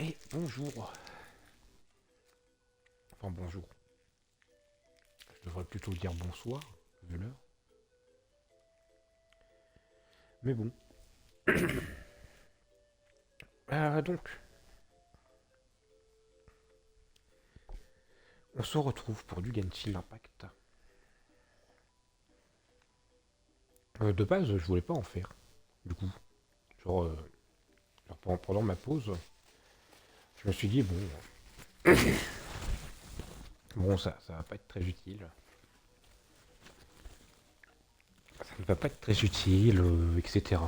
Et bonjour. Enfin bonjour. Je devrais plutôt dire bonsoir, vu l'heure. Mais bon. Donc, on se retrouve pour du Genshin Impact. De base, je voulais pas en faire. Du coup, genre, pendant ma pause, je me suis dit bon, ça va pas être très utile. Ça ne va pas être très utile, etc.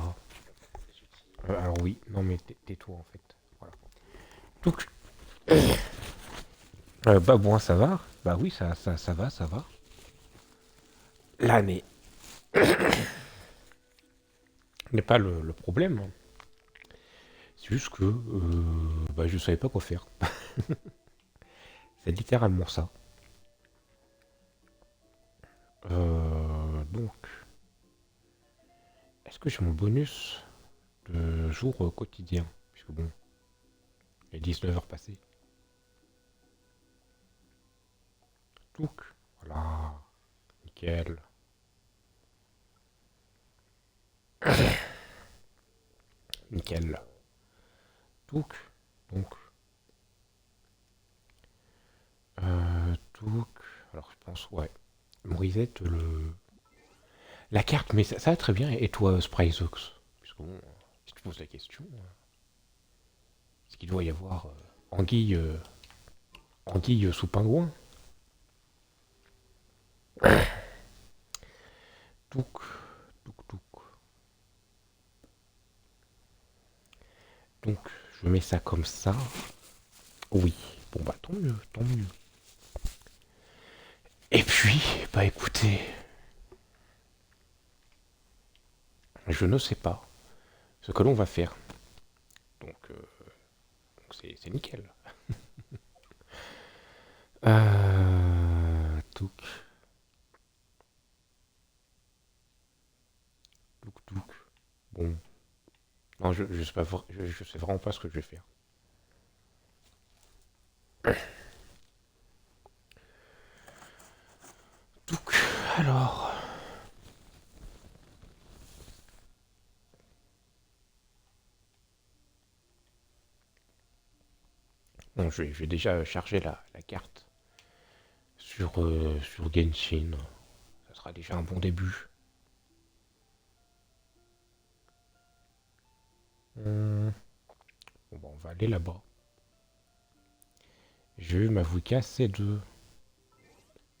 Alors oui, non mais tais-toi en fait. Voilà. Donc, bah bon, ça va. Bah oui, ça va, ça va. Là n'est pas le problème. C'est juste que bah, je savais pas quoi faire. C'est littéralement ça. Donc, est-ce que j'ai mon bonus de jour quotidien? Puisque bon, les 19 heures passées. Donc, voilà. Nickel. Nickel. Donc, donc, donc, alors je pense, ouais. Mon reset, la carte, mais ça va très bien. Et toi, Spryzox? Puisque bon, si tu poses la question, est-ce qu'il doit y avoir anguille sous pingouin? Donc, donc. Donc, je mets ça comme ça. Oui. Bon, bah, tant mieux, tant mieux. Et puis, bah, écoutez, je ne sais pas ce que l'on va faire. Donc, c'est nickel. Touc, touc. Bon. Non, je sais pas, je sais vraiment pas ce que je vais faire. Touc. Alors. Bon, je vais déjà charger la carte sur Genshin. Ça sera déjà un bon début. Bon, bah, on va aller là-bas. J'ai eu ma Vuka C2. Bon,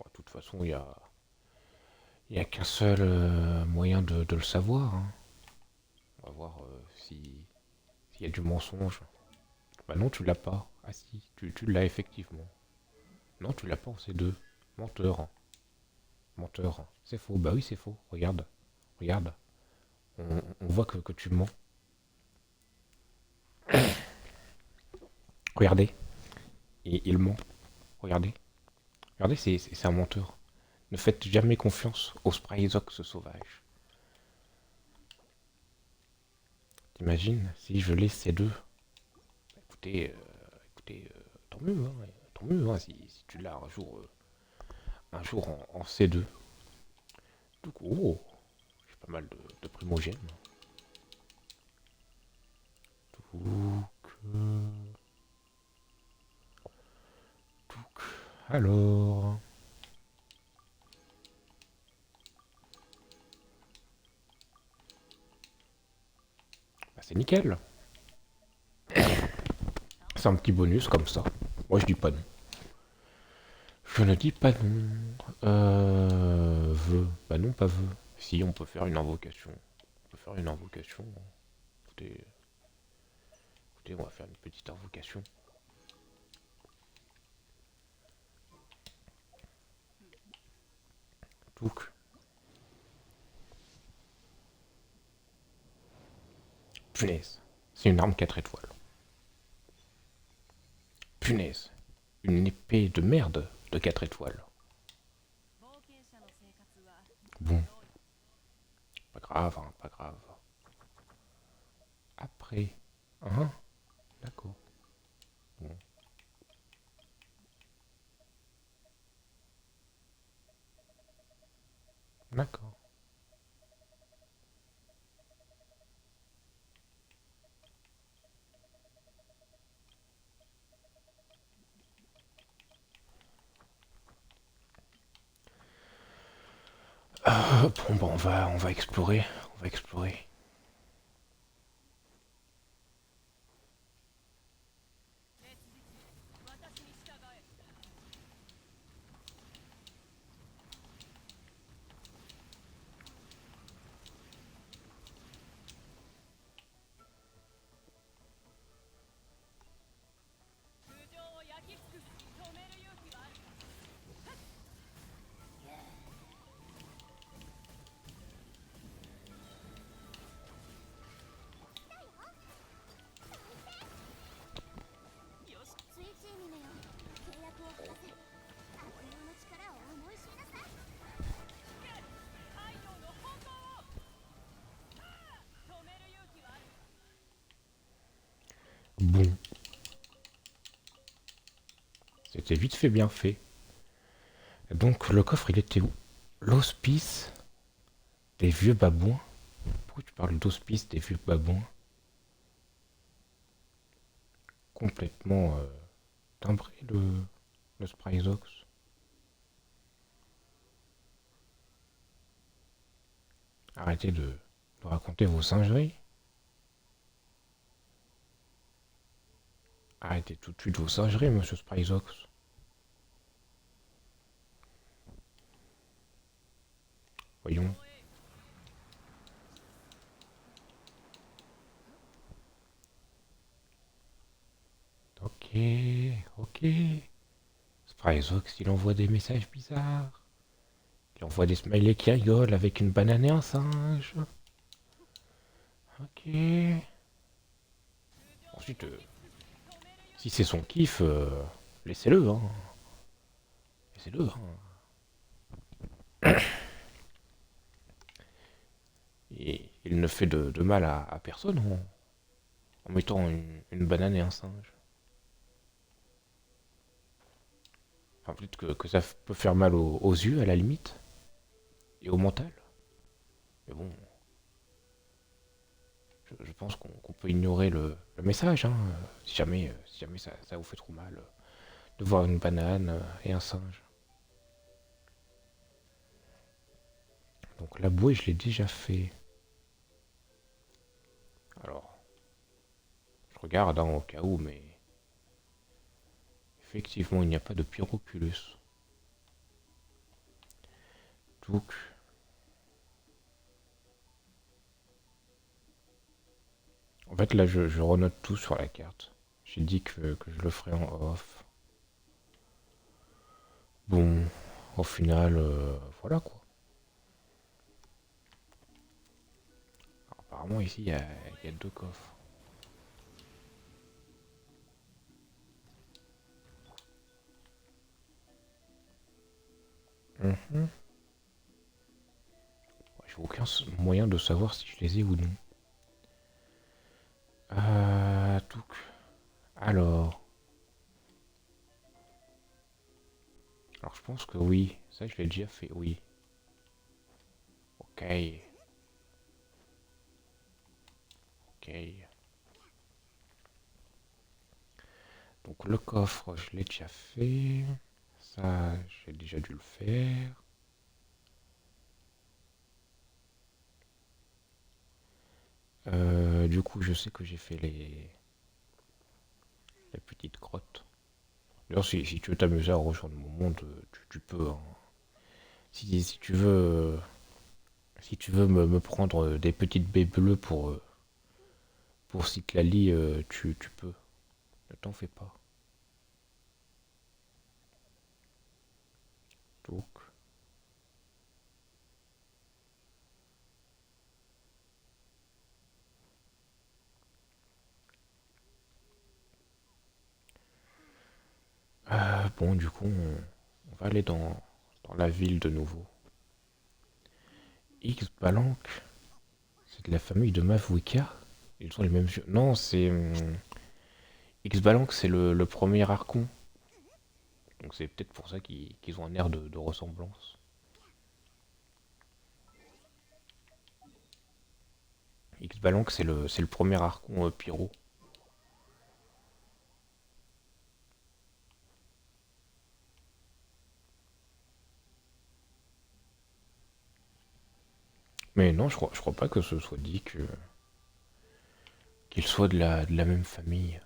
de toute façon, il y a qu'un seul moyen de le savoir, hein. On va voir s'il y a du mensonge. Bah non, tu l'as pas. Ah si, tu l'as effectivement. Non, tu l'as pas en C2. Menteur, hein. Menteur. C'est faux. Bah oui, c'est faux. Regarde. Regarde. On voit que tu mens. Regardez. Il ment. Regardez. Regardez, c'est un menteur. Ne faites jamais confiance au Sprayzox sauvage. T'imagines si je laisse ces deux? Écoutez, tant mieux, hein, tant mieux, hein, si tu l'as un jour en C2. Donc, oh, j'ai pas mal de primogènes. Donc, donc, alors, bah, c'est nickel. C'est un petit bonus comme ça. Moi, je dis pas non. Je ne dis pas non. Vœu. Bah non, pas vœu. Si, on peut faire une invocation. On peut faire une invocation. Écoutez, écoutez, on va faire une petite invocation. Donc, punaise. C'est une arme 4 étoiles. Punaise. Une épée de merde de 4 étoiles. Bon, pas grave, hein, pas grave. Après. Hein. D'accord. D'accord. Bon, bah, on va explorer. On va explorer. 私に従え。頭上を焼き尽くす。止める勇気はある。よし。スイッチ姫よ、契約を果たせ。悪霊の力を思い知りなさい。太陽の方向を。止める勇気はある。Bon, c'était vite fait, bien fait. Donc, le coffre, il était où? L'hospice des vieux babouins. Pourquoi tu parles d'hospice des vieux babouins? Complètement timbré, le Spryzox. Arrêtez de raconter vos singeries. Arrêtez tout de suite vos singeries, monsieur Spryzox. Voyons. 防衛。Ok, ok. Spryzox, il envoie des messages bizarres. Il envoie des smileys qui rigolent avec une banane et un singe. Ok. 頭上 Ensuite, を焼き尽くす。止める勇 si c'est son kiff, laissez-le, hein. Laissez-le, hein. Et il ne fait de mal à personne en mettant une banane et un singe. Enfin, peut-être que ça peut faire mal aux yeux, à la limite, et au mental. Mais bon, je pense qu'on peut ignorer le message, hein, si jamais ça vous fait trop mal de voir une banane et un singe. Donc la bouée, je l'ai déjà fait. Alors, je regarde hein, au cas où, mais effectivement, il n'y a pas de pyroculus. Donc, en fait, là, je renote tout sur la carte. J'ai dit que je le ferai en off. Bon, au final, voilà quoi. Alors, apparemment, ici, il y a deux coffres. Mhm. J'ai aucun moyen de savoir si je les ai ou non. Donc, alors. Alors, je pense que oui. Ça, je l'ai déjà fait, oui. Ok. Ok. Donc, le coffre, je l'ai déjà fait. Ça, j'ai déjà dû le faire. Du coup, je sais que j'ai fait les petites grottes. D'ailleurs, si tu veux t'amuser à rejoindre mon monde, tu peux, hein. Si tu veux, si tu veux me prendre des petites baies bleues pour Citlali, tu peux. Ne t'en fais pas. Donc, bon, du coup, on va aller dans la ville de nouveau. X-Balank, c'est de la famille de Mavwika. Ils ont les mêmes yeux. Non, c'est. X-Balank, c'est le premier Archon. Donc c'est peut-être pour ça qu'ils ont un air de ressemblance. X-Balanque, c'est le premier Archon pyro. Mais non, je crois pas que ce soit dit que qu'il soit de la même famille.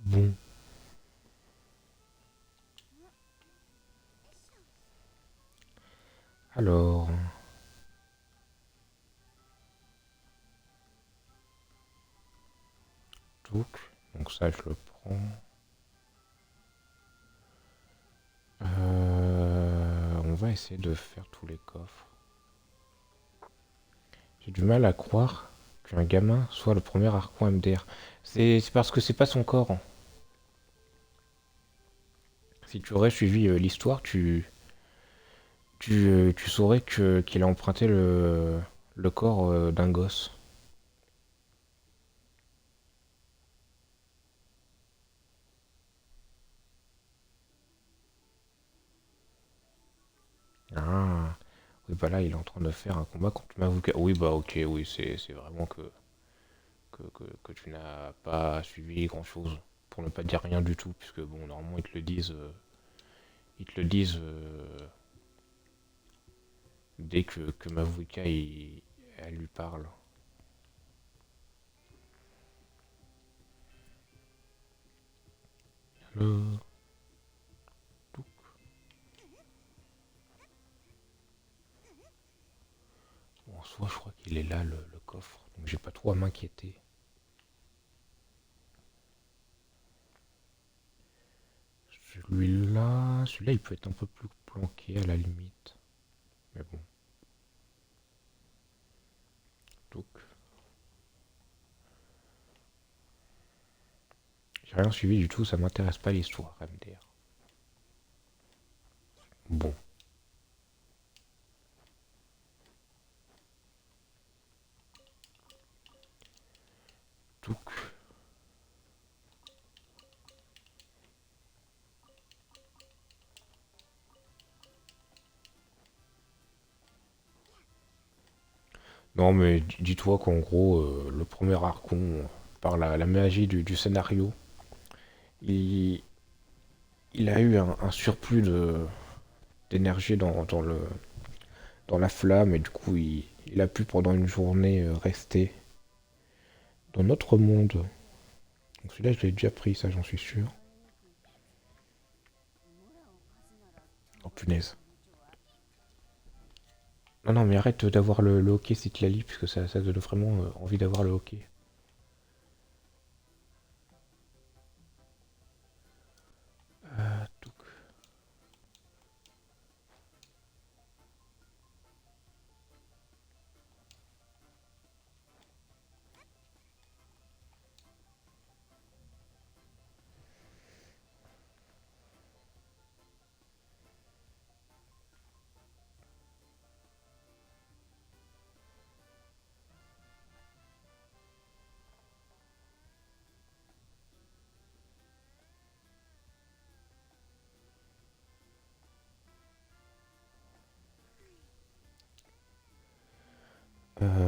Bon, alors, donc ça je le prends. On va essayer de faire tous les coffres. J'ai du mal à croire qu'un gamin soit le premier Archon MDR. C'est parce que c'est pas son corps. Si tu aurais suivi l'histoire, tu saurais qu'il a emprunté le corps d'un gosse. Ah, oui, bah là, il est en train de faire un combat contre Mavuka. Oui, bah ok, oui, c'est vraiment que tu n'as pas suivi grand-chose. Pour ne pas dire rien du tout, puisque bon, normalement, ils te le disent dès que Mavuka, elle lui parle. Le... Bon, en soi, je crois qu'il est là, le coffre. Donc j'ai pas trop à m'inquiéter. Celui-là, il peut être un peu plus planqué à la limite. Mais bon. Donc, j'ai rien suivi du tout, ça m'intéresse pas l'histoire, MDR. Bon. Donc, non, mais dis-toi qu'en gros, le premier Archon, par la magie du scénario, il, il a eu un surplus d'énergie dans la flamme, et du coup, il a pu pendant une journée rester dans notre monde. Donc celui-là, je l'ai déjà pris, ça, j'en suis sûr. Oh punaise. Non, non, mais arrête d'avoir le hockey si tu la lis, puisque ça donne vraiment envie d'avoir le hockey. Tout.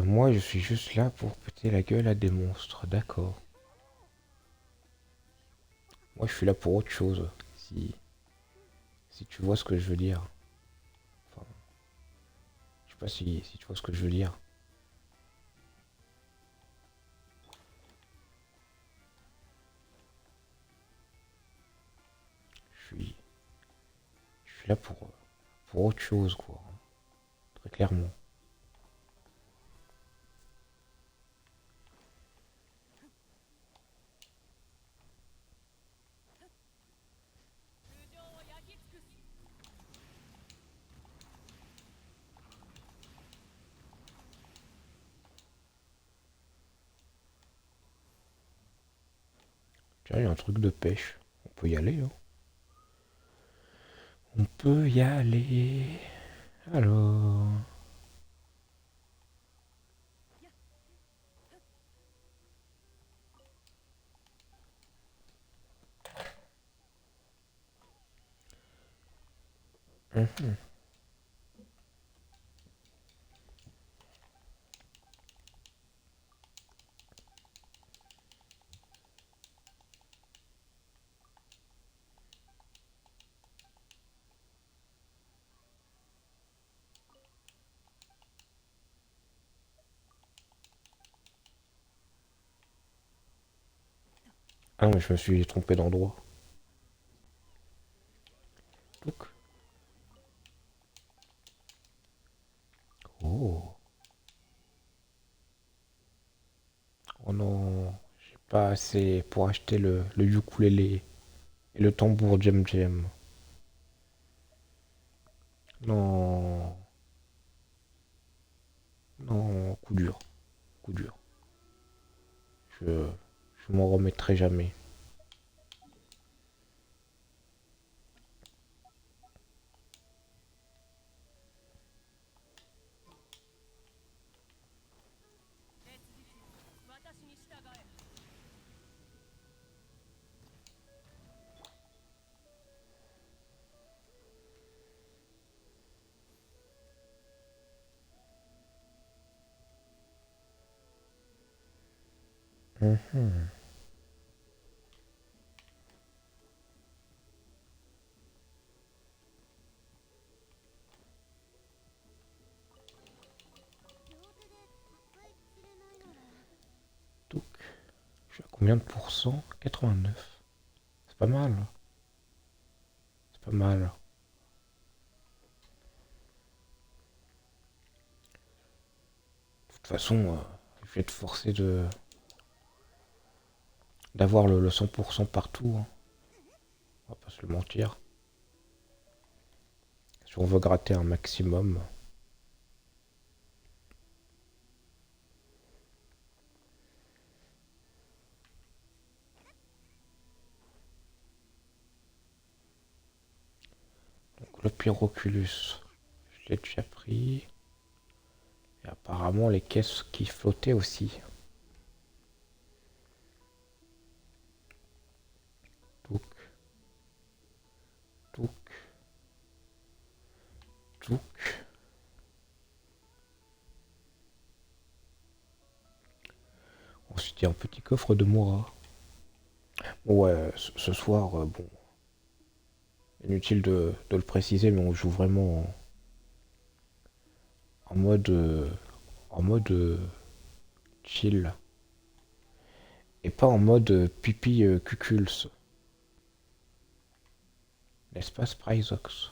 Moi, je suis juste là pour péter la gueule à des monstres, d'accord. Moi, je suis là pour autre chose, si tu vois ce que je veux dire. Enfin, je sais pas si tu vois ce que je veux dire. Je suis, je suis là pour autre chose, quoi. Très clairement. Tiens, il y a un truc de pêche. On peut y aller, hein. On peut y aller. Alors. Mhm. Ah non, mais je me suis trompé d'endroit. Donc. Oh. Oh non. J'ai pas assez pour acheter le ukulélé et le tambour Jem Jem. Non. Non. Coup dur. Coup dur. Je, je m'en remettrai jamais. Mhm. Donc, je suis à combien de pourcents? 89. C'est pas mal. C'est pas mal. De toute façon, je vais être forcé d'avoir le 100% partout, hein. On va pas se le mentir. Si on veut gratter un maximum. Donc le pyroculus, je l'ai déjà pris. Et apparemment les caisses qui flottaient aussi. Touc, touc, touc. Ensuite, il y a un petit coffre de Moura. Ouais, ce soir, bon, inutile de le préciser, mais on joue vraiment en mode, en mode chill. Et pas en mode pipi cuculs. N'est-ce pas, Spryzox?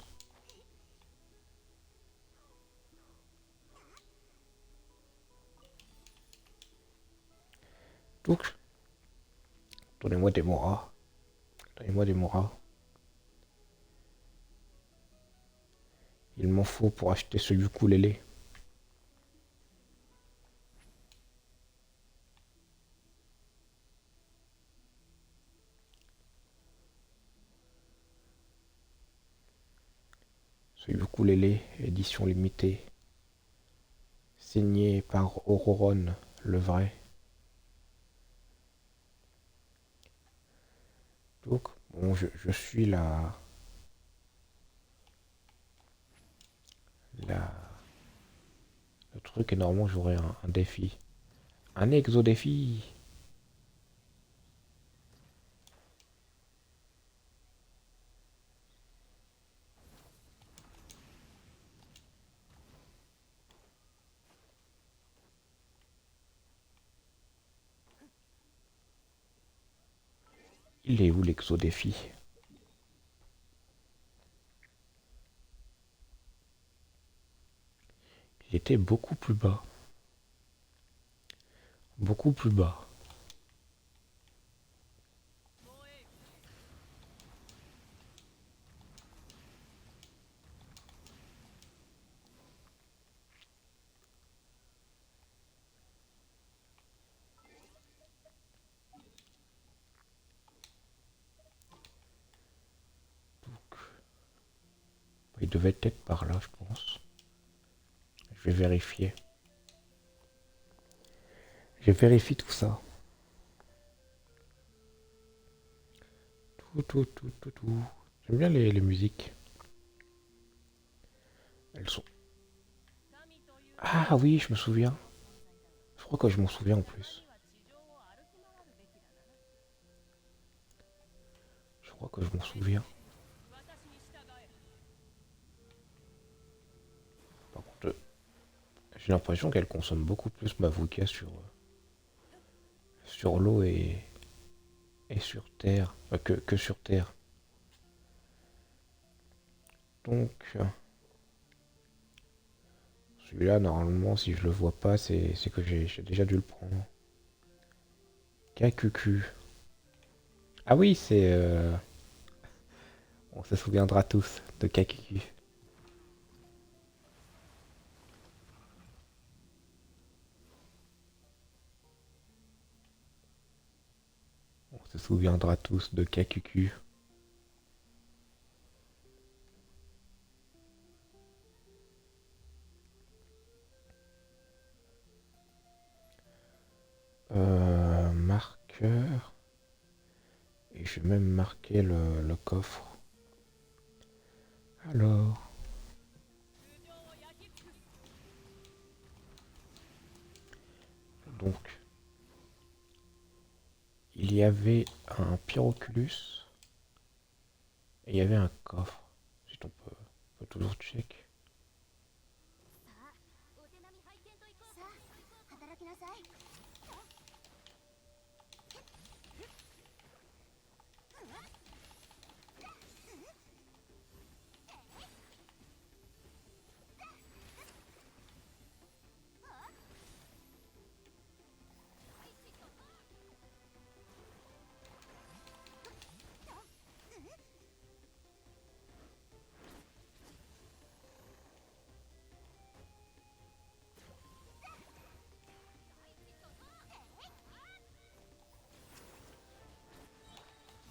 Donc, donnez-moi des moras. Donnez-moi des moras. Il m'en faut pour acheter ce ukulélé. Ce ukulélé, édition limitée. Signé par Auroron, le vrai. Donc, bon, je suis la, le truc et normalement j'aurai un défi. Un exo-défi. Il est où l'exo-défi? Il était beaucoup plus bas. Beaucoup plus bas. Il devait être par là, je pense. Je vais vérifier. Je vérifie tout ça. Tout. J'aime bien les musiques. Elles sont... 民という Ah oui, je me souviens. 存在だが Je crois que je m'en souviens en たま plus. には地上を歩き回るべきだな Je crois que je m'en souviens. 私に従え Par contre, j'ai l'impression qu'elle consomme beaucoup plus Mavuka sur l'eau et sur Terre. Que sur Terre. Donc, celui-là, normalement, si je le vois pas, c'est que j'ai déjà dû le prendre. KQQ. Ah oui, c'est... on se souviendra tous de KQQ. On se souviendra tous de KQQ. Marqueur. Et je vais même marquer le coffre. Alors, 通常を焼き尽くす donc, il y avait un Pyroculus et il y avait un coffre. Si on peut toujours check. さあお手並み拝見といこうさあ働きなさい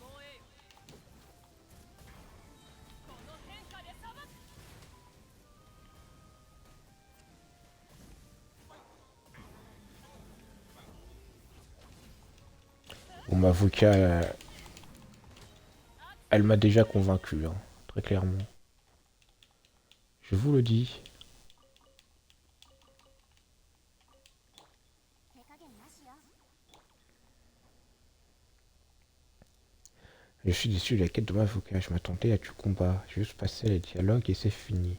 燃えよこの変化で裁く Bon, Mavuka, elle m'a déjà convaincu, hein, très clairement. Je vous le dis. 手加減なしよ Je suis déçu de la quête de Mavuka. Je m'attendais à du combat. J'ai juste passé les dialogues et c'est fini.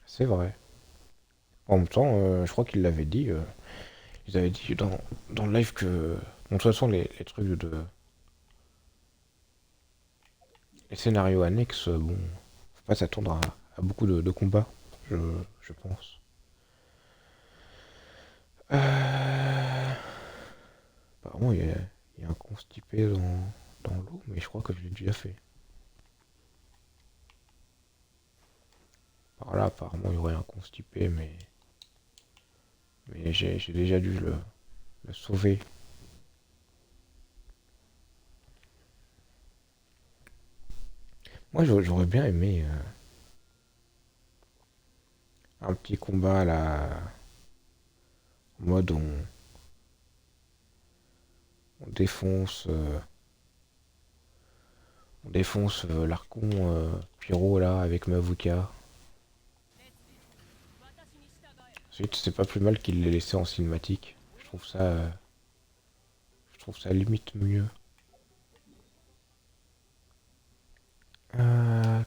C'est vrai. En même temps, je crois qu'ils l'avaient dit. Ils avaient dit dans le live que... Bon, de toute façon, les trucs de... Les scénarios annexes, bon... Faut pas s'attendre à beaucoup de combats, je pense. Apparemment, il y a un constipé dans l'eau, mais je crois que je l'ai déjà fait. Par là, apparemment, il y aurait un constipé, mais j'ai déjà dû le sauver. Moi, j'aurais bien aimé un petit combat là, en mode on défonce, l'Archon Pyro là avec Mavuka. 私に従え Ensuite, c'est pas plus mal qu'il l'ait laissé en cinématique. Je trouve ça limite mieux.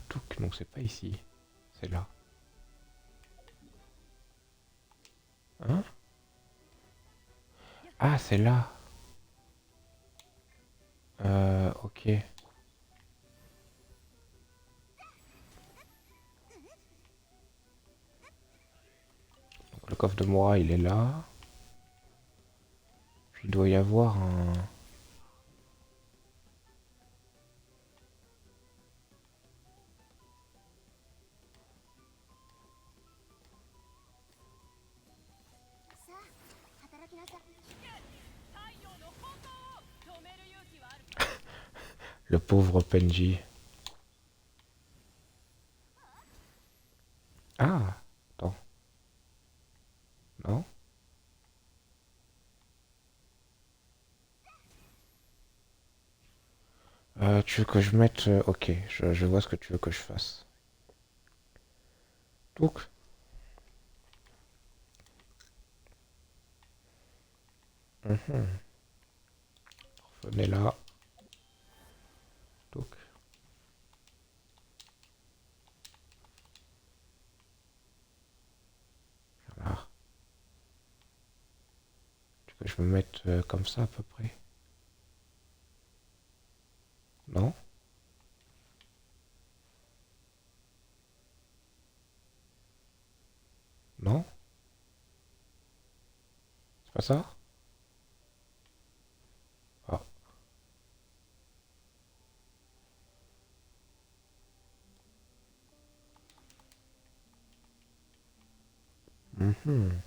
Touk, non, c'est pas ici. C'est là. Hein? Ah, c'est là. Ok. Donc, le coffre de Mora, il est là. Puis il doit y avoir un...さあ働きなさい 太陽の炎を止める勇気 Le pauvre Penji. Ah, attends, non? Tu veux que je mette... ok, je vois ce que tu veux que je fasse. Donc, mhm, venez là. Donc, voilà. Tu veux que je me mette comme ça à peu près? Non? Non? C'est pas ça? Ah. Mhm.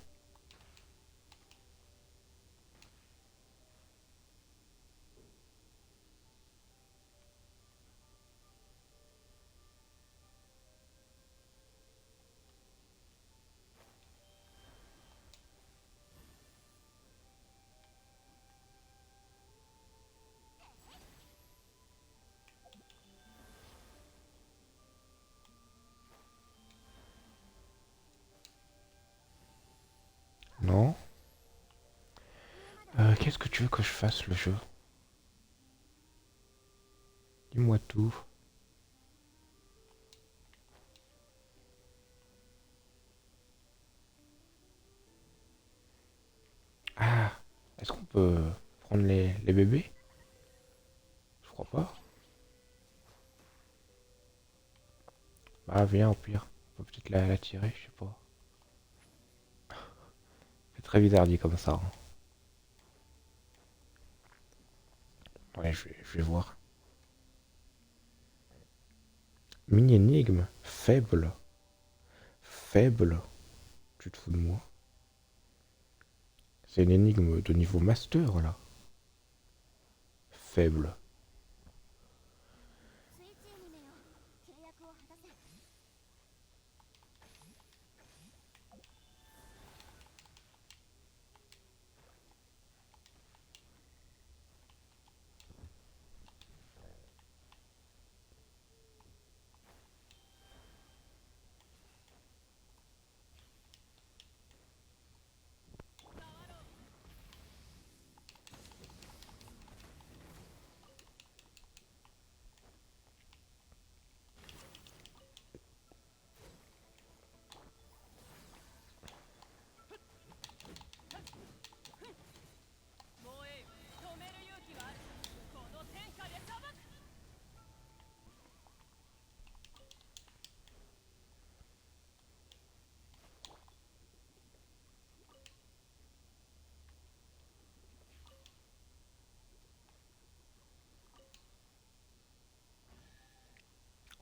Non? Qu'est-ce que tu veux que je fasse le jeu? Dis-moi tout. Ah, est-ce qu'on peut prendre les bébés? Je crois pas. Bah viens au pire. On peut peut-être la tirer, je sais pas. C'est très bizarre dit comme ça, hein. Ouais, je vais voir. Mini-énigme. Faible. Faible. Tu te fous de moi? C'est une énigme de niveau master là. Faible. 水中にめよ契約を果たせ。 防衛止める勇気はある。この天下で裁く。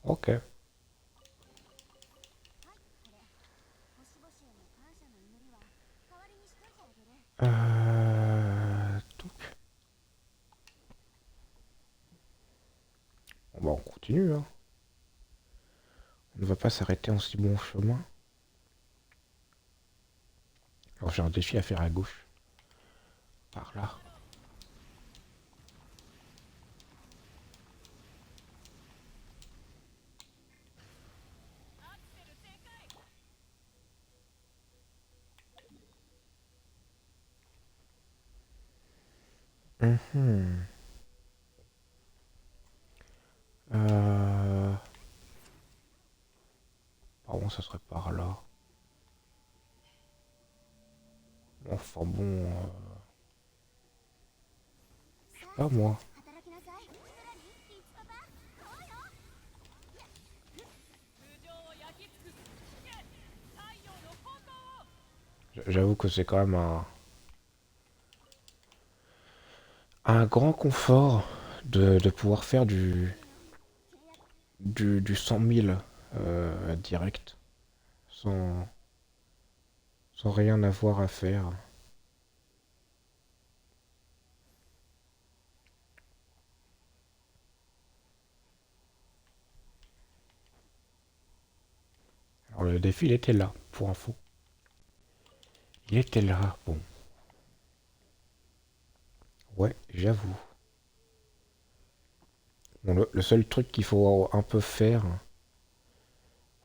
Ok. はい、これ。星々への感謝の祈りは代わりにしといてあげる。Donc, bon, bah, on continue, hein. On ne va pas s'arrêter en si bon chemin. Alors j'ai un défi à faire à gauche. Par là. アクセル全開。 Mhm. Euh... Pardon, ça serait par là. Enfin bon, je sais さ pas あ、moi. 働きなさい。何？リッチパパ？こうよ。頭上を焼き尽くす。イエス太陽の炎を。 J'avoue que c'est quand même un grand confort de pouvoir faire 水中にめよ契約。 du 100 000 direct sans, sans rien avoir à faire. le défi, il était là, pour info. Il était là, bon. Ouais, j'avoue. Bon, le seul truc qu'il faut un peu faire,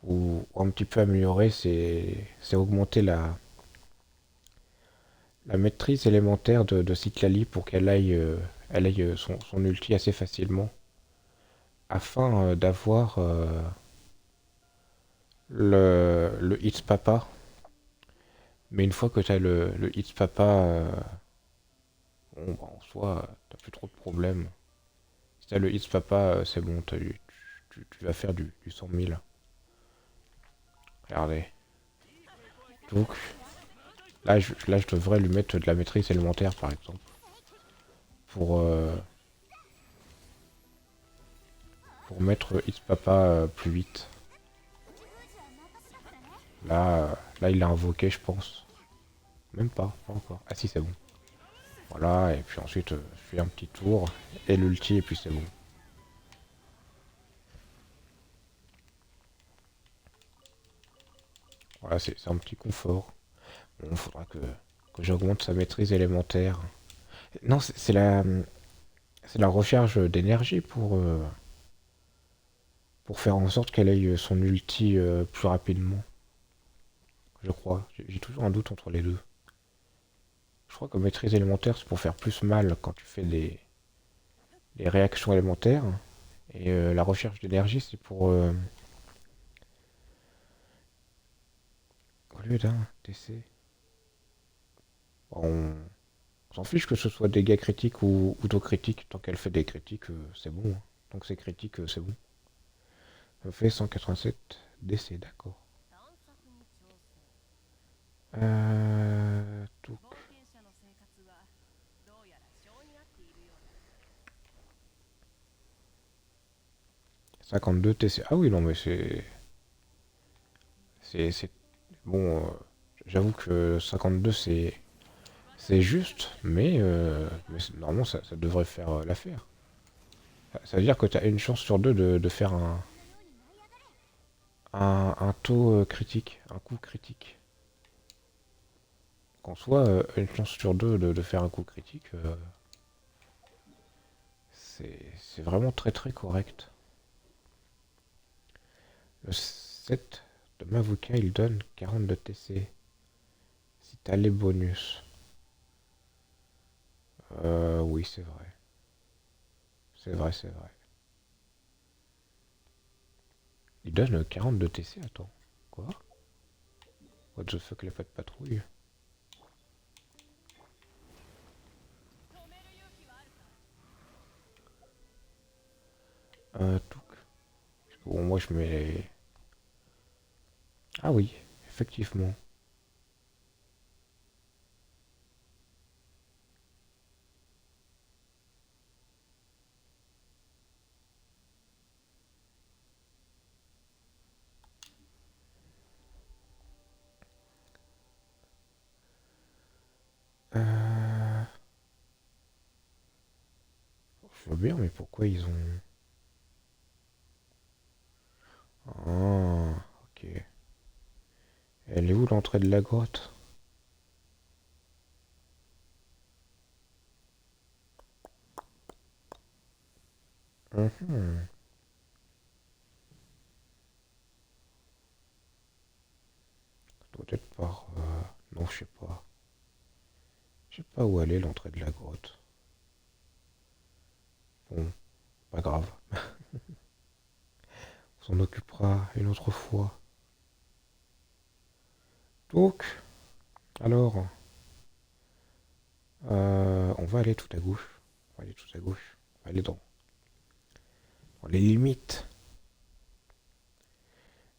ou un petit peu améliorer, c'est augmenter la maîtrise élémentaire de Citlali pour elle aille son ulti assez facilement. Afin d'avoir le Hits Papa. Mais une fois que tu as le Hits Papa, bon, bah, en soi, t'as plus trop de problèmes. Si t'as le Hits Papa, c'est bon, tu vas faire du 100 000. Regardez. Donc, là, je devrais lui mettre de la maîtrise élémentaire, par exemple. Pour, euh, pour mettre Hits Papa plus vite. Là, il l'a invoqué, je pense. Même pas encore. Ah si, c'est bon. Voilà, et puis ensuite, je fais un petit tour, et l'ulti, et puis c'est bon. Voilà, c'est un petit confort. Bon, il faudra que j'augmente sa maîtrise élémentaire. Non, c'est la recharge d'énergie pour faire en sorte qu'elle ait son ulti plus rapidement. Je crois. J'ai toujours un doute entre les deux. Je crois que maîtrise élémentaire, c'est pour faire plus mal quand tu fais des réactions élémentaires. Et la recherche d'énergie, c'est pour... au lieu d'un TC. On s'en fiche que ce soit dégâts critiques ou auto critiques. Tant qu'elle fait des critiques, c'est bon, hein. Tant que c'est critique, c'est bon. Ça fait 187 DC, d'accord. 探索に挑戦 Tout. 冒険者の生活はどうやら性に合っているようだ 52 TC. Ah oui, non, mais bon, j'avoue que 52, c'est juste, mais normalement, ça devrait faire l'affaire. Ça veut dire que tu as une chance sur deux de faire un taux critique, un coup critique. Qu'en soit, une chance sur deux de faire un coup critique, c'est vraiment très très correct. Le 7 de Mavuka, il donne 42 TC. Si t'as les bonus. Oui, c'est vrai. C'est vrai, c'est vrai. Il donne 42 TC, attends. Quoi? What the fuck, il a pas de patrouille. 止める勇気はあるか Tout. Bon, moi je mets... Ah oui, effectivement. Euh... Je veux bien, mais pourquoi ils ont... Ah, ok. Elle est où l'entrée de la grotte? Mhm. Ça doit être par... Non, je sais pas. Je sais pas où elle est l'entrée de la grotte. Bon, pas grave. On s'en occupera une autre fois. Donc, alors, on va aller tout à gauche. On va aller tout à gauche. On va aller dans les limites.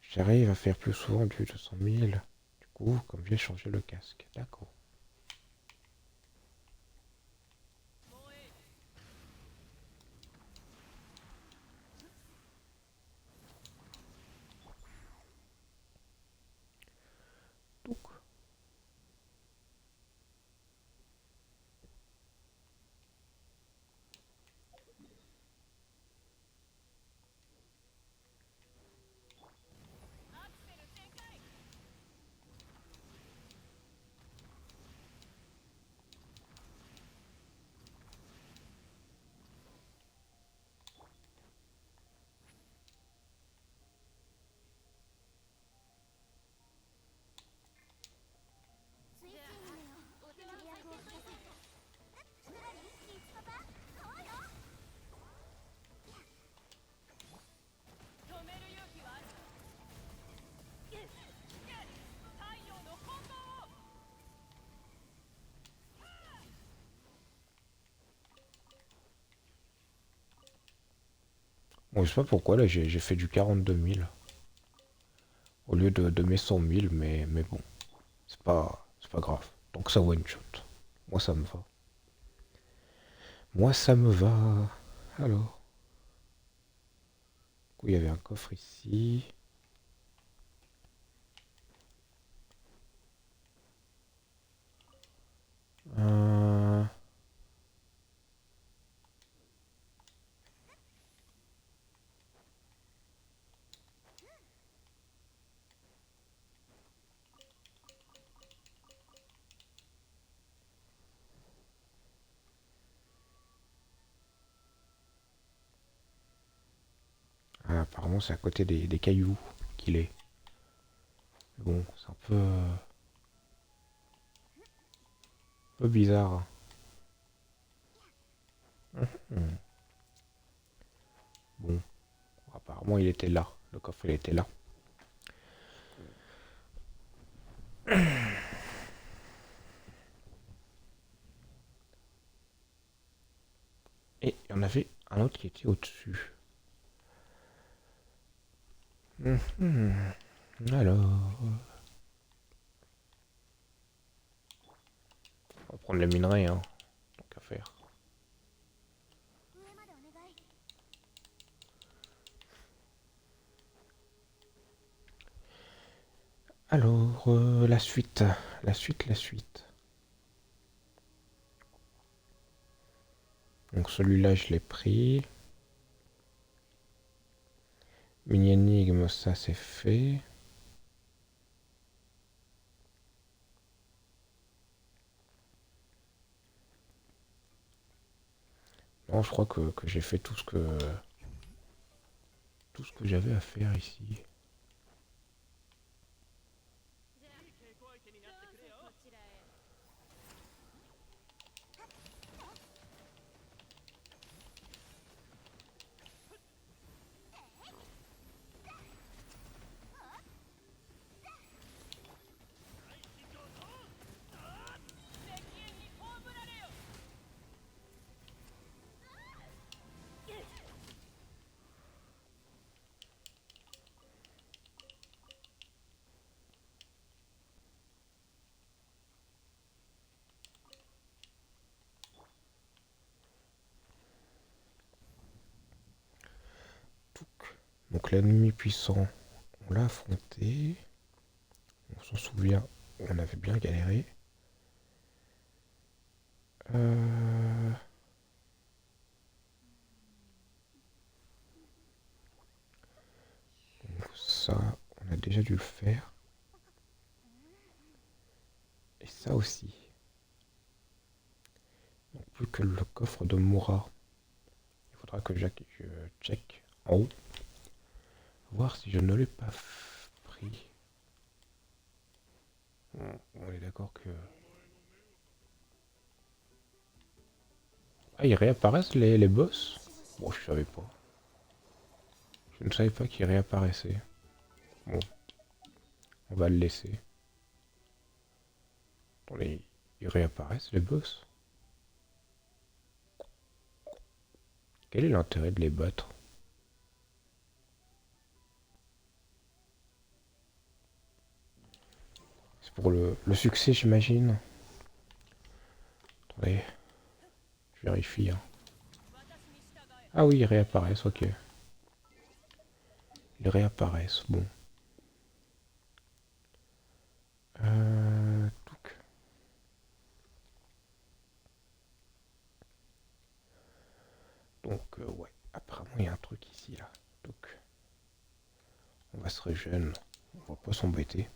J'arrive à faire plus souvent du 200 000. Du coup, comme j'ai changé le casque. D'accord. もういい Donc, アクセル全開 Bon, je sais pas pourquoi, là, j'ai fait du 42 000 au lieu de mes 100 000, mais bon, c'est pas grave. Donc ça one shot. Moi, ça me va. Moi, ça me va. Alors, du coup, il y avait un coffre ici. Euh, apparemment, c'est à côté des cailloux qu'il est. Bon, c'est un peu bizarre. Hmm. Bon, apparemment, il était là. Le coffre, il était là. Et il y en avait un autre qui était au-dessus. Mhm. Alors, on va prendre les minerais, hein. Tant qu'à faire. 上までお願い。 Alors, la suite. La suite, la suite. Donc celui-là, je l'ai pris. Mini-énigme, ça c'est fait. Non, je crois que j'ai fait tout ce que j'avais à faire ici. じゃあどうぞこちらへ。敵に葬られよ。Donc l'ennemi puissant, on l'a affronté. On s'en souvient, on avait bien galéré. Euh, donc ça, on a déjà dû le faire. Et ça aussi. Donc plus que le coffre de Moura. Il faudra que je check en haut. Voir si je ne l'ai pas pris. On est d'accord que... Ah, ils réapparaissent les boss? Bon, je savais pas. Je ne savais pas qu'ils réapparaissaient. Bon, on va le laisser. Attendez, ils réapparaissent les boss? Quel est l'intérêt de les battre? C'est pour le succès, j'imagine. Attendez, je vérifie, hein. 私に従え。Ah oui, ils réapparaissent, ok. Ils réapparaissent, bon. Touc. Donc, ouais, apparemment, il y a un truc ici, là. Donc, on va se régénérer. On va pas s'embêter.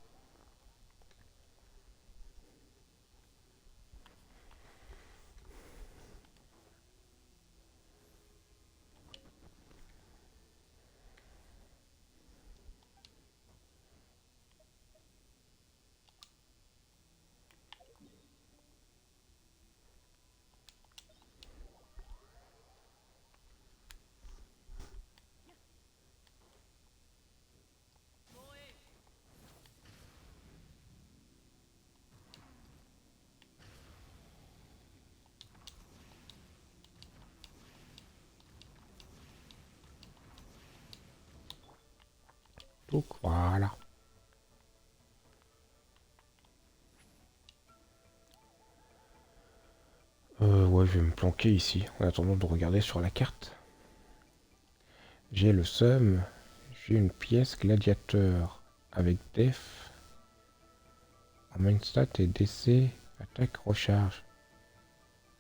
Donc voilà. Ouais, je vais me planquer ici en attendant de regarder sur la carte. J'ai le seum. J'ai une pièce gladiateur avec def en main stat et DC, attaque, recharge.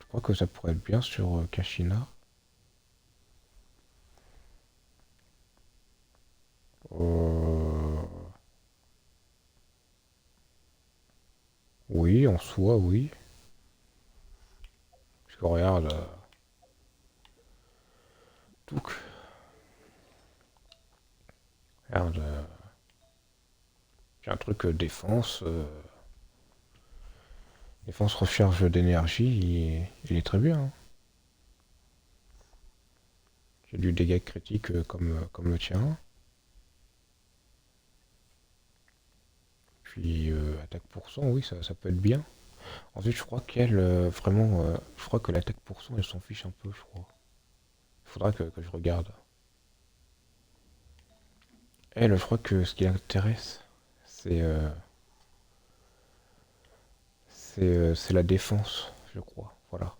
Je crois que ça pourrait être bien sur Kashina. Euh, Oui, en soi, oui. Parce que regarde, tout. Regarde, j'ai un truc défense. Défense recharge d'énergie, il est très bien, hein. J'ai du dégât critique comme le tien. Puis attaque pour cent, oui, ça peut être bien. Ensuite, je crois qu'elle, vraiment, je crois que l'attaque pour cent, elle s'en fiche un peu, je crois. Il faudra que je regarde. Elle, je crois que ce qui l'intéresse, c'est c'est la défense, je crois. Voilà.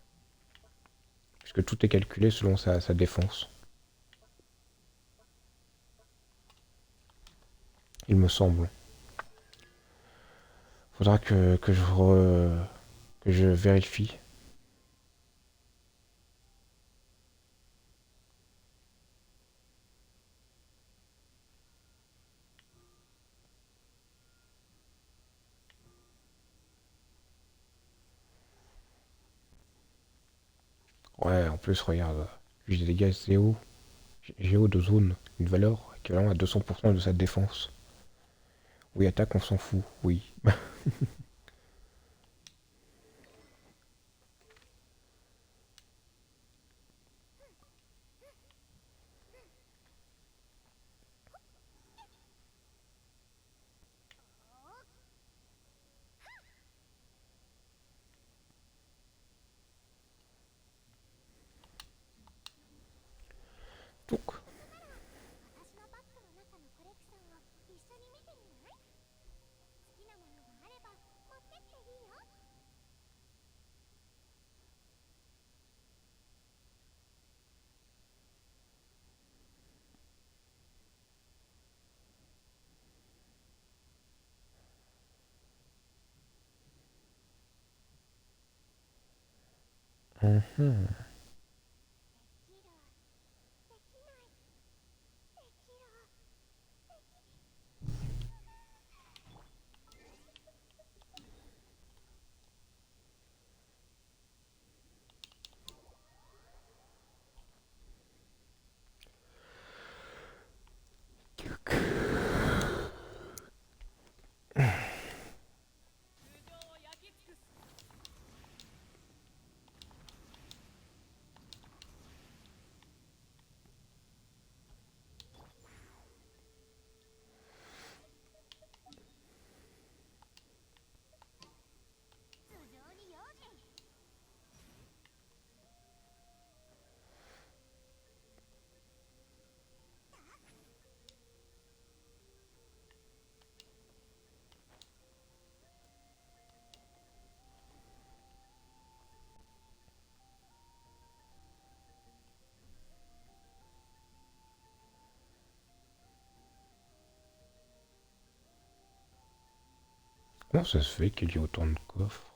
Puisque tout est calculé selon sa défense, il me semble. Faudra que je vérifie. Ouais, en plus, regarde. J'ai des dégâts Géo. Géo de zone. Une valeur équivalente à 200% de sa défense. Oui, attaque, on s'en fout. Oui. Donc, 私のバッグの中のコレクションを一緒に見てみない？好きなものがあれば持ってっていいよ。mhm. できる。できない。できる。頭上を焼き尽くす。頭上に用心。Comment ça se fait qu'il y ait autant de coffres?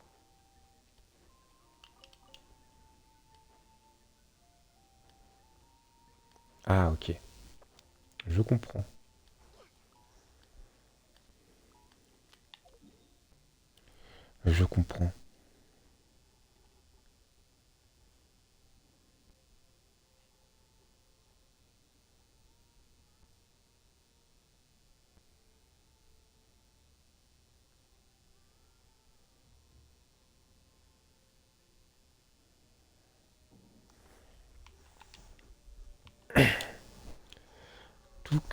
Ah, ok. Je comprends. Je comprends. Donc,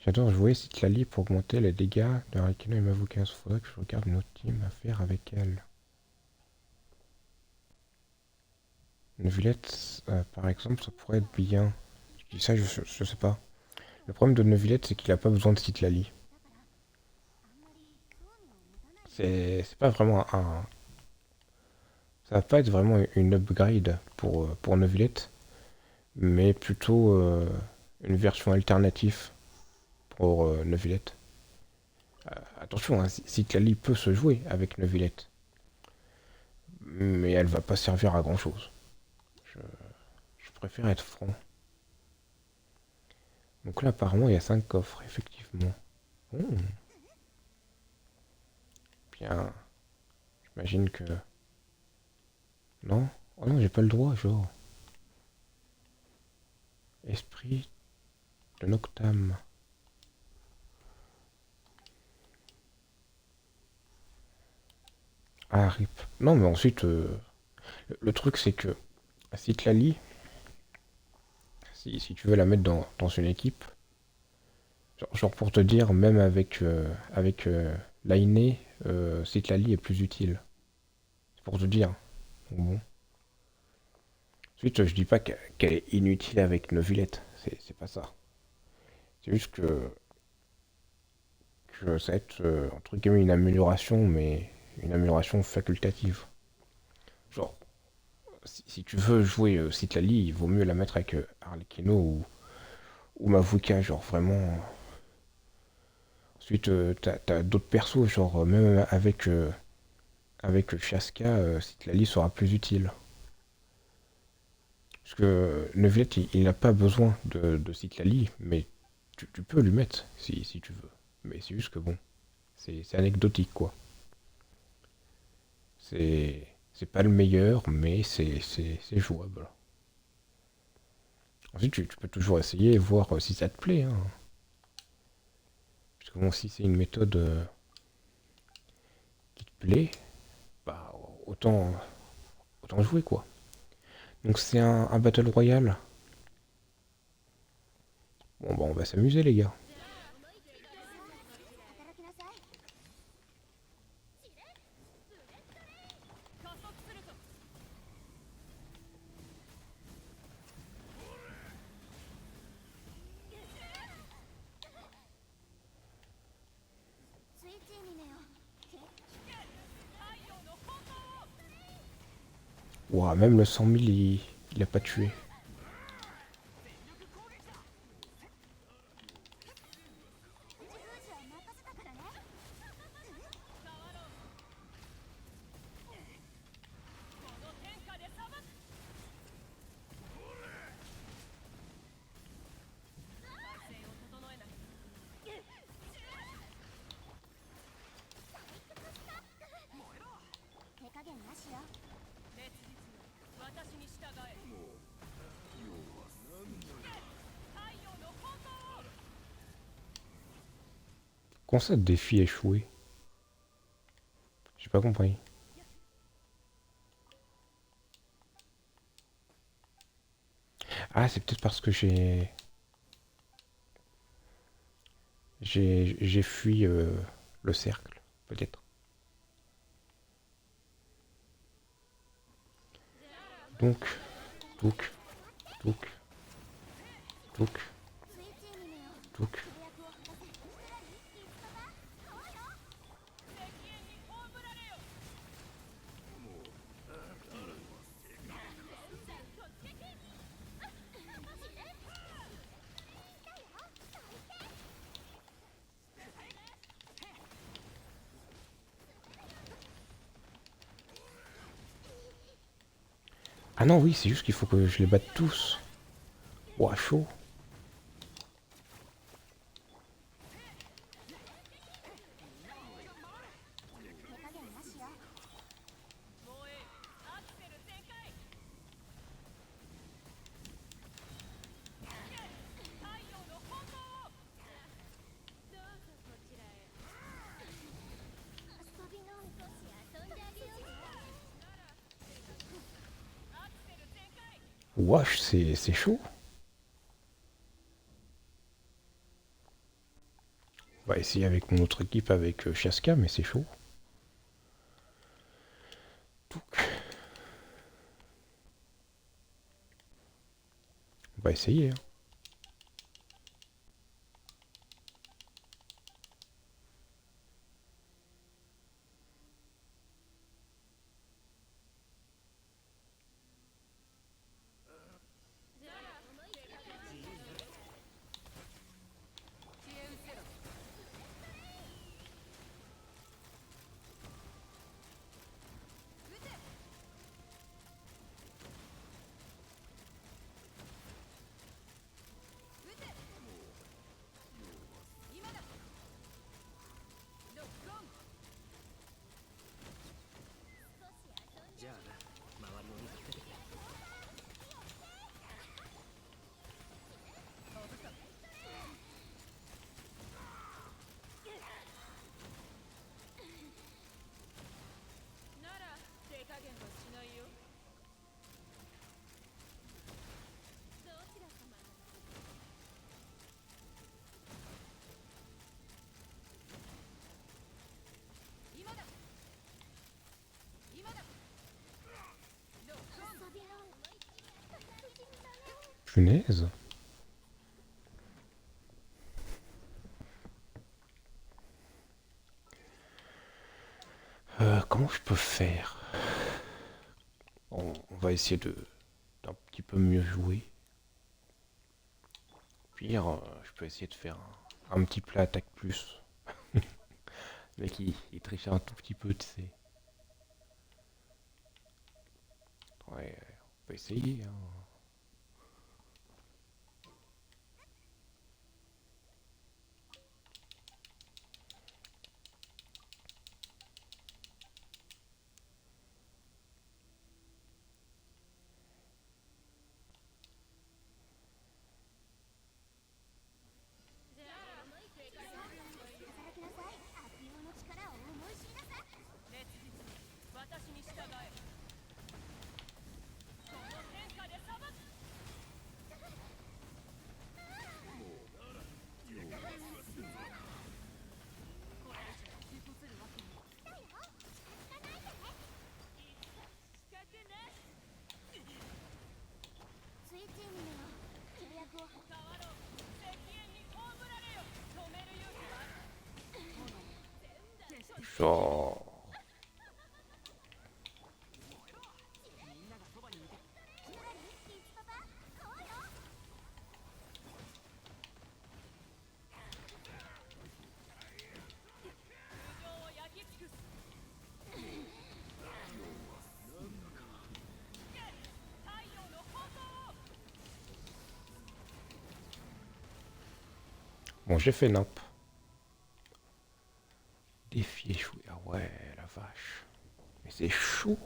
J'adore jouer Citlali pour augmenter les dégâts de Harikino et Mavuka. Faudrait que je regarde une autre team à faire avec elle. Neuvillette, par exemple, ça pourrait être bien. Je dis ça, je sais pas. Le problème de Neuvillette, c'est qu'il a pas besoin de Citlali. C'est pas vraiment un. Ça va pas être vraiment une upgrade pour Neuvillette, mais plutôt une version alternative pour Neuvillette. Attention, hein, Citlali peut se jouer avec Neuvillette, mais elle va pas servir à grand chose. Je, je préfère être franc. Donc là, apparemment, il y a 5 coffres, effectivement. Hmm, bien, j'imagine que. Non? Oh non, j'ai pas le droit, genre. Esprit de Noctam. Ah, RIP. Non, mais ensuite, le truc, c'est que Citlali, si tu veux la mettre dans une équipe, genre pour te dire, même avec l'Ainé, Citlali est plus utile. C'est pour te dire. Donc bon. Ensuite, je dis pas qu'elle est inutile avec Neuvillette. C'est pas ça. C'est juste que ça va être, entre guillemets, une amélioration, mais une amélioration facultative. Genre, si tu veux jouer Citlali, il vaut mieux la mettre avec Arlecchino ou Mavuka, genre vraiment. Ensuite, t'as d'autres persos, genre même avec Chaska, Citlali sera plus utile. Parce que Neuvillette, il n'a pas besoin de Citlali, mais tu peux lui mettre si tu veux. Mais c'est juste que bon, c'est anecdotique quoi. C'est pas le meilleur, mais c'est jouable. Ensuite, tu peux toujours essayer et voir si ça te plaît, hein. Parce que bon, si c'est une méthode qui te plaît, bah autant jouer quoi. Donc c'est un Battle Royale. Bon bah on va s'amuser les gars. 働きなさい。加速するぞ。スイッチにねよ。太陽の炎を。 Ouah, même le 100 000 il a pas tué. 宇宙封じは任せたからね。変わろう。この天下で裁く。体勢を整えない。手加減なしよ。熱実よ、私に従え。太陽の炎を。 Comment ça défi échoué? J'ai pas compris. Ah, c'est peut-être parce que j'ai fui le cercle, peut-être. Donc, donc, donc, donc, スイッチにねよ。 donc. 主役を果たせ。リストが買おうよ。敵縁に葬られよ。Ah non, oui, c'est juste qu'il faut que je les batte tous. Ouah, chaud. 手加減なしよ。燃え、アクセル全開。太陽の炎を。どうぞこちらへ。遊びの少し遊んであげよう。アクセル全開。 Wesh, c'est chaud. On va essayer avec mon autre équipe avec Chaska, mais c'est chaud. Donc, on va essayer. Hein.なら手加減はしないよ。どちら様？今だ。今だ。ロックオン。遊びろ不死身だね Punaise. Comment je peux faire? On va essayer d'un petit peu mieux jouer. Pire, je peux essayer de faire un petit plat attaque plus. Le mec, il triche un tout petit peu, tu sais. Ouais, on va essayer. Hein. Genre... Bon, j'ai fait nappe. Défi échoué. Ah ouais, la vache. Mais c'est chaud.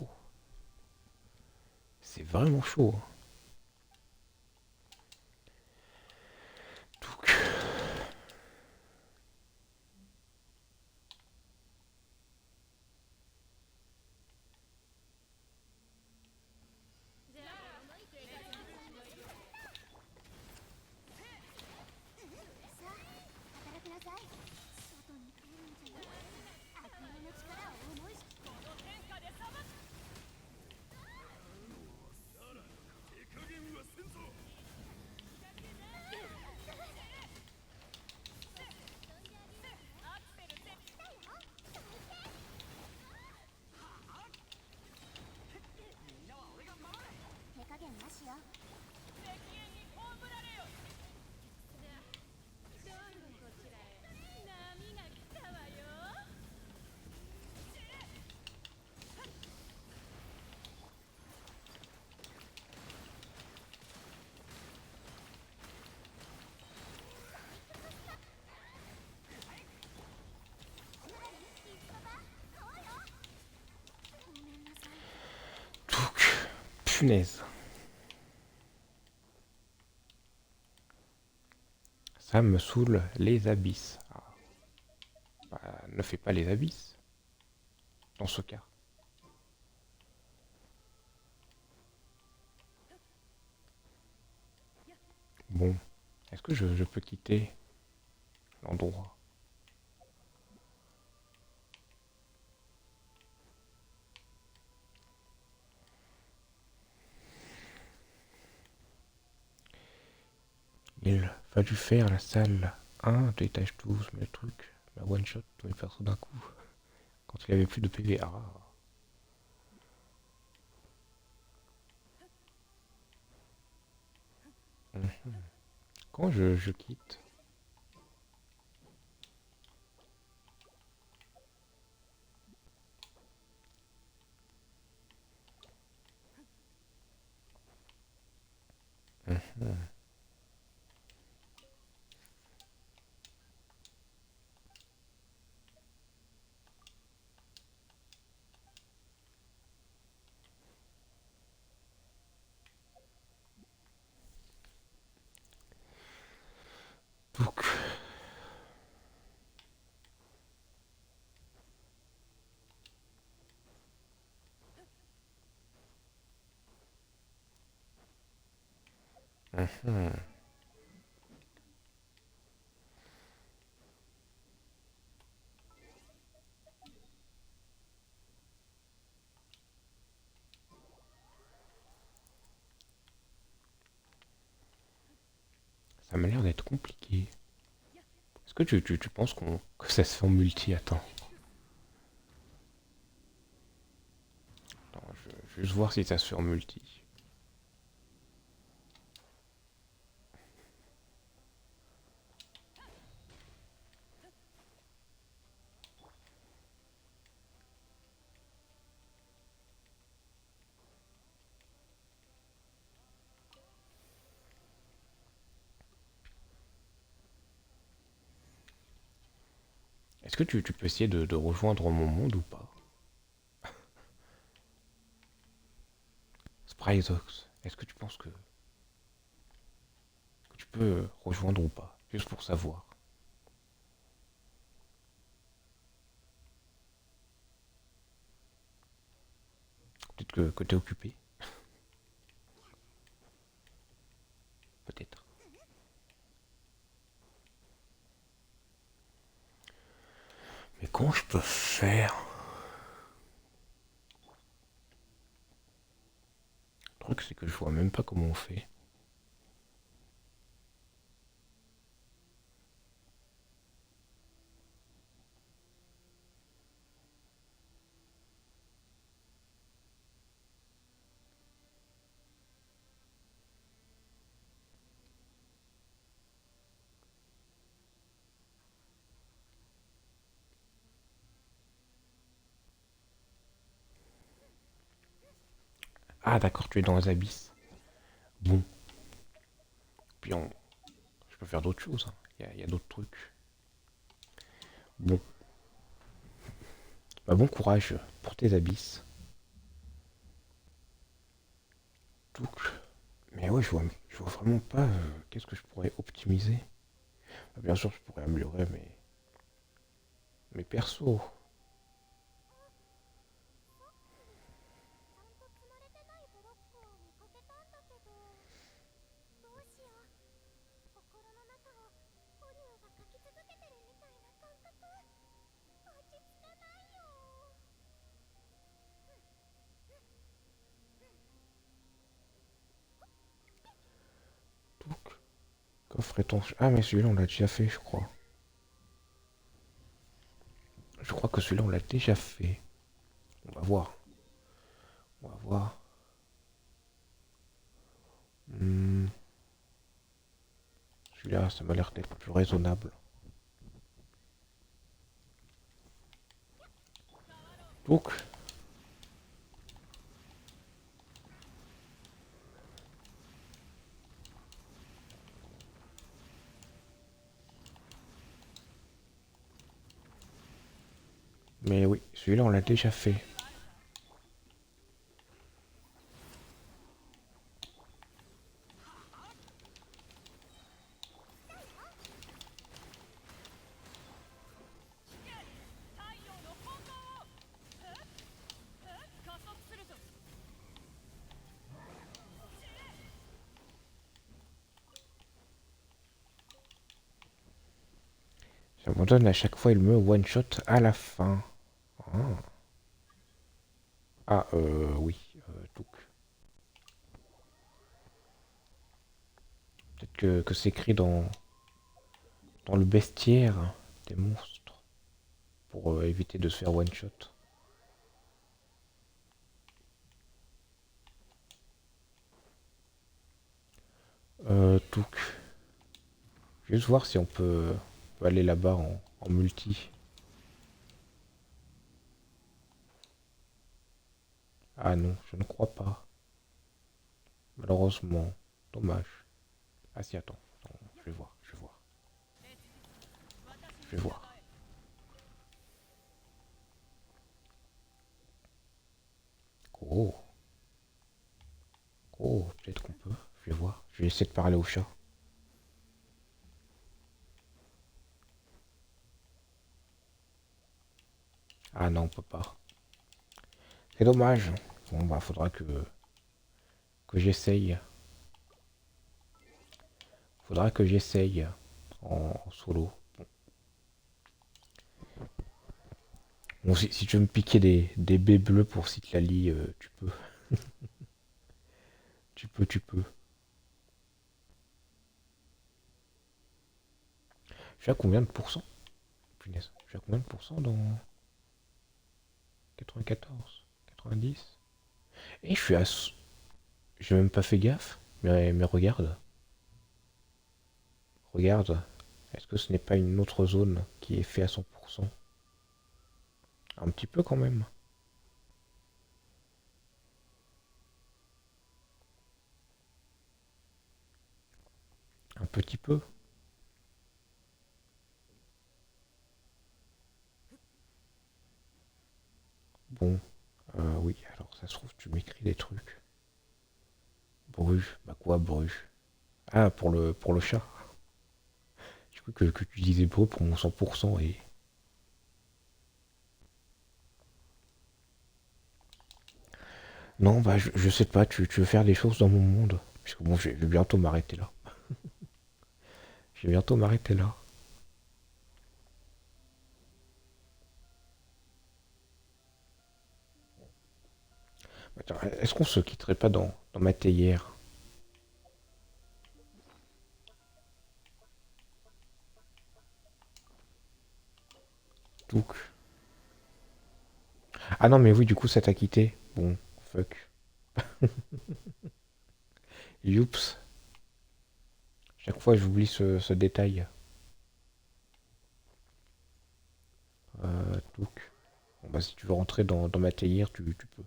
C'est vraiment chaud. Hein. Donc... Punaise. Ça me saoule les abysses. Ah. Bah, ne fais pas les abysses. Dans ce cas. Bon. Est-ce que je peux quitter l'endroit? pas dû faire la salle 1 de l'étage 12, mais le truc, la one shot, tous les persos d'un coup, quand il avait plus de PV. Ah. Mhm. Quand je quitte. Mhm. Donc, mhm. Ça m'a l'air d'être compliqué. Est-ce que tu penses que ça se fait en multi? Attends. Attends, je vais juste voir si ça se fait en multi. Est-ce que tu peux essayer de rejoindre mon monde ou pas? Spryzox, est-ce que tu penses que tu peux rejoindre ou pas? Juste pour savoir. Peut-être que t'es occupé. Peut-être. Mais comment je peux faire? Le truc, c'est que je vois même pas comment on fait. Ah, d'accord, tu es dans les abysses. Bon. Puis je peux faire d'autres choses, hein. Il y a d'autres trucs. Bon. Bah, bon courage pour tes abysses. Donc, mais ouais, je vois vraiment pas qu'est-ce que je pourrais optimiser. Bah, bien sûr, je pourrais améliorer mes persos. ちゃんと積まれてないブロックを見かけたんだけど、どうしよう。心の中をオリュウが書き続けてるみたいな感覚。落ち着かないよ。Donc, coffre étanche. Ah, mais celui-là, on l'a déjà fait, je crois. Je crois que celui-là, on l'a déjà fait. On va voir. On va voir. Hmm, celui-là, ça m'a l'air d'être plus raisonnable. Donc, mais oui, celui-là, on l'a déjà fait. J'abandonne à chaque fois, il me one-shot à la fin. Ah, oui. Donc, peut-être que c'est écrit dans dans le bestiaire des monstres pour éviter de se faire one shot. Touk. Juste voir si on peut aller là-bas en multi. Ah non, je ne crois pas. Malheureusement. Dommage. Ah si, attends. Attends, je vais voir, je vais voir. 私 Je に vais 従 voir. え Oh. Oh, peut-être qu'on peut. Je vais voir. Je vais essayer de parler au chat. Ah non, on peut pas. C'est dommage. Bon, bah, faudra que j'essaye. Faudra que j'essaye en solo. Bon, si tu veux me piquer des baies bleues pour Citlali, tu peux. Tu peux, tu peux. Je suis à combien de pourcents? Punaise. Je suis à combien de pourcents dans 94? 90? Et je suis à... J'ai même pas fait gaffe. Mais regarde. Regarde. Est-ce que ce n'est pas une autre zone qui est fait à 100%? Un petit peu quand même. Un petit peu. Bon. Oui, alors ça se trouve, tu m'écris des trucs. Bruges. Bah quoi, Bruges? Ah, pour le chat. J'ai cru que tu disais Bruges pour mon 100% et... Non, bah je sais pas, tu veux faire des choses dans mon monde. Parce que bon, je vais bientôt m'arrêter là. Je vais bientôt m'arrêter là. Attends, est-ce qu'on se quitterait pas dans ma théière? Donc. Ah non, mais oui, du coup, ça t'a quitté. Bon, fuck. Youps. Chaque fois, j'oublie ce détail. Donc. Bon, bah, si tu veux rentrer dans ma théière, tu peux.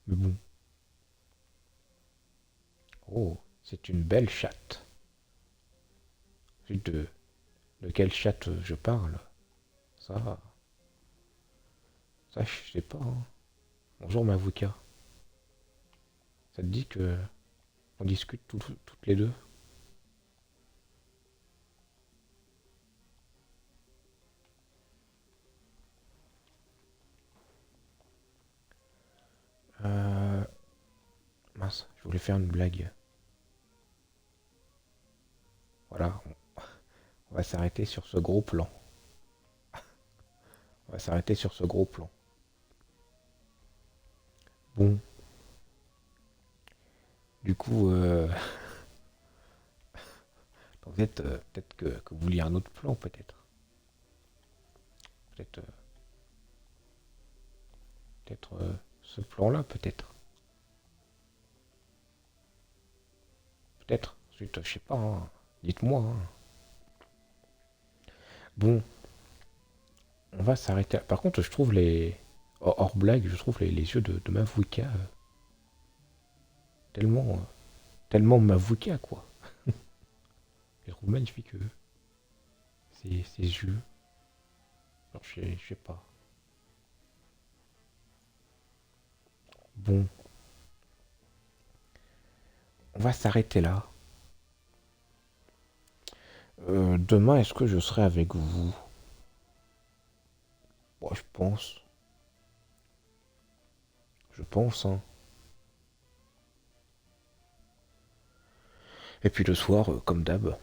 Mais bon. Oh, c'est une belle chatte. De quelle chatte je parle? Ça, ça, je sais pas, hein. Bonjour, Mavuka. Ça te dit que on discute toutes les deux? Euh... Mince, je voulais faire une blague. Voilà, on va s'arrêter sur ce gros plan. On va s'arrêter sur ce gros plan. Bon, du coup, peut-être que vous vouliez un autre plan, peut-être. Peut-être, peut-être ce plan-là, peut-être. Peut-être. Ensuite, je sais pas, hein. Dites-moi, hein. Bon, on va s'arrêter. Par contre, je trouve les... Hors blague, je trouve les yeux de Mavuka tellement... tellement Mavuka, quoi. Je les trouve magnifiques, eux. Ces yeux. Alors, je sais pas. Bon, on va s'arrêter là. Demain, est-ce que je serai avec vous? Bon, je pense. Je pense, hein. Et puis le soir, comme d'hab,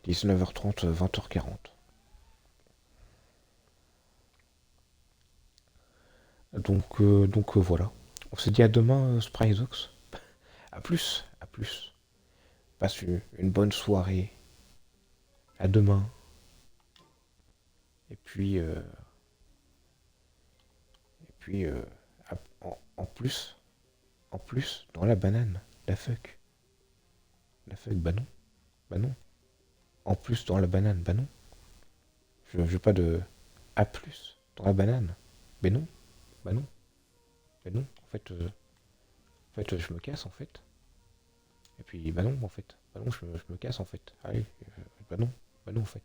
19h30, 20h40. Donc voilà. On se dit à demain, Spryzox. À plus, à plus. Passe une bonne soirée. À demain. Et puis, en plus, dans la banane, la fuck. La fuck, bah non. Bah non. En plus, dans la banane, bah non. Je veux pas de A plus dans la banane. Mais non. Bah non. Mais non. En fait, je me casse, en fait. Et puis, bah non, en fait. Bah non, je me casse, en fait. Allez, bah non. Bah non, en fait.